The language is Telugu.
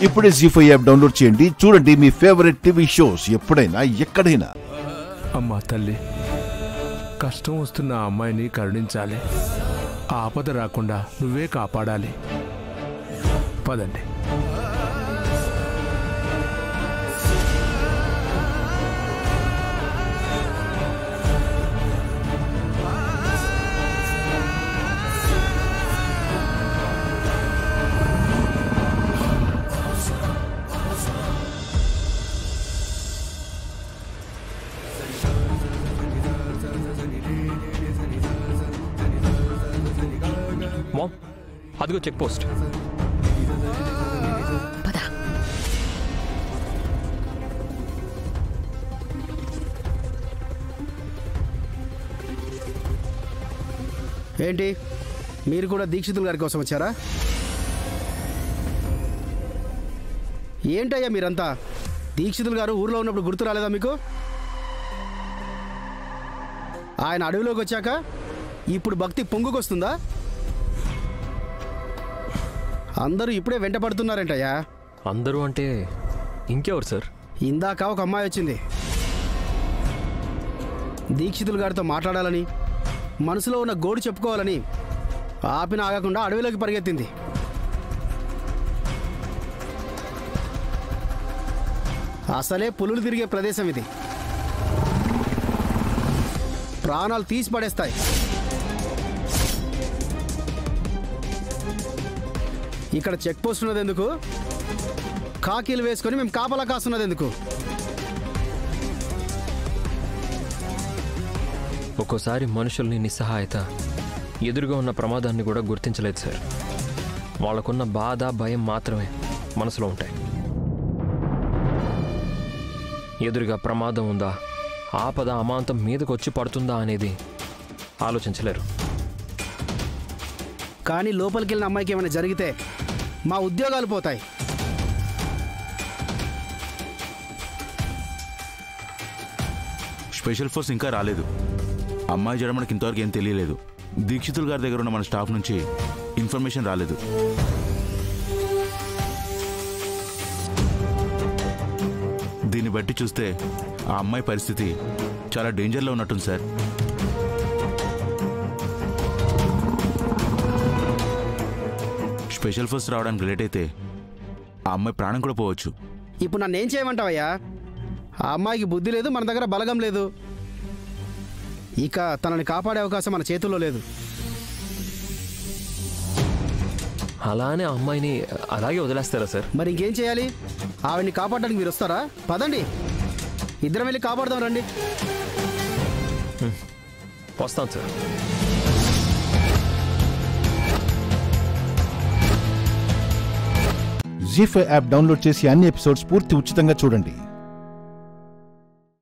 ఇప్పుడే జీ5 యాప్ డౌన్లోడ్ చేయండి. చూడండి మీ ఫేవరెట్ టీవీ షోస్ ఎప్పుడైనా ఎక్కడైనా. అమ్మా తల్లి, కష్టం వస్తున్న అమ్మాయిని కరుణించాలి. ఆపద రాకుండా నువ్వే కాపాడాలి. పదండి. అదిగో చెక్ పోస్ట్. ఏంటి, మీరు కూడా దీక్షితులు గారి కోసం వచ్చారా? ఏంటయ్యా మీరంతా? దీక్షితులు గారు ఊర్లో ఉన్నప్పుడు గుర్తు రాలేదా మీకు? ఆయన అడవిలోకి వచ్చాక ఇప్పుడు భక్తి పొంగుకొస్తుందా? అందరూ ఇప్పుడే వెంట పడుతున్నారంటయ్యా. అందరూ అంటే ఇంకెవరు సార్? ఇందాక ఒక అమ్మాయి వచ్చింది. దీక్షితులు గారితో మాట్లాడాలని, మనసులో ఉన్న గోడు చెప్పుకోవాలని ఆపిన ఆగకుండా అడవిలోకి పరిగెత్తింది. అసలే పులులు తిరిగే ప్రదేశం ఇది. ప్రాణాలు తీసి పడేస్తాయి. ఇక్కడ చెక్ పోస్ట్ ఉన్నది ఎందుకు? కాకీలు వేసుకొని మేము కాపలా కాస్తున్నది ఎందుకు? ఒక్కోసారి మనుషుల్ని నిస్సహాయత, ఎదురుగా ఉన్న ప్రమాదాన్ని కూడా గుర్తించలేదు సార్. వాళ్ళకున్న బాధ, భయం మాత్రమే మనసులో ఉంటాయి. ఎదురుగా ప్రమాదం ఉందా, ఆపద అమాంతం మీదకు వచ్చి పడుతుందా అనేది ఆలోచించలేరు. కానీ లోపలికి వెళ్ళిన అమ్మాయికి ఏమైనా జరిగితే మా ఉద్యోగాలు పోతాయి. స్పెషల్ ఫోర్స్ ఇంకా రాలేదు. అమ్మాయి జడ మనకి ఇంతవరకు ఏం తెలియలేదు. దీక్షితులు గారి దగ్గర ఉన్న మన స్టాఫ్ నుంచి ఇన్ఫర్మేషన్ రాలేదు. దీన్ని బట్టి చూస్తే ఆ అమ్మాయి పరిస్థితి చాలా డేంజర్లో ఉన్నట్టుంది సార్. స్పెషల్ ఫోర్స్ రావడానికి లేట్ అయితే ఆ అమ్మాయి ప్రాణం కూడా పోవచ్చు. ఇప్పుడు నన్ను ఏం చేయమంటావయ్యా? ఆ అమ్మాయికి బుద్ధి లేదు, మన దగ్గర బలగం లేదు. ఇక తనని కాపాడే అవకాశం మన చేతుల్లో లేదు. అలానే అమ్మాయిని అలాగే వదిలేస్తారా సార్? మరి ఇంకేం చేయాలి? ఆవిడ్ని కాపాడడానికి మీరు వస్తారా? పదండి, ఇద్దరం వెళ్ళి కాపాడదాం. రండి. వస్తాను సార్. జీ5 యాప్ డౌన్లోడ్ చేసి అన్ని ఎపిసోడ్స్ పూర్తి ఉచితంగా చూడండి.